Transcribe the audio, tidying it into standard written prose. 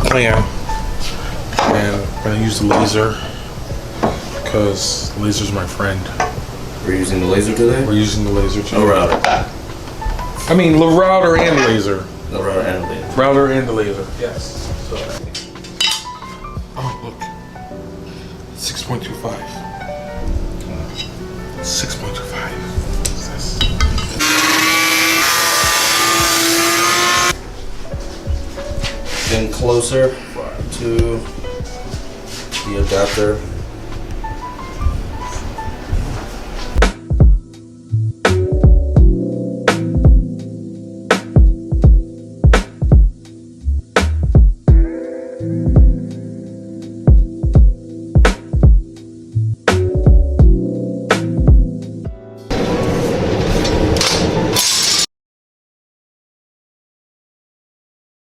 plan. And I'm gonna use the laser because the laser's my friend. We're using the laser today? We're using the laser today. No router. I mean, the router and laser. No router and laser. Router and the laser, yes. So, oh, look. 6.25. 6.25. What's this? Getting closer to the adapter.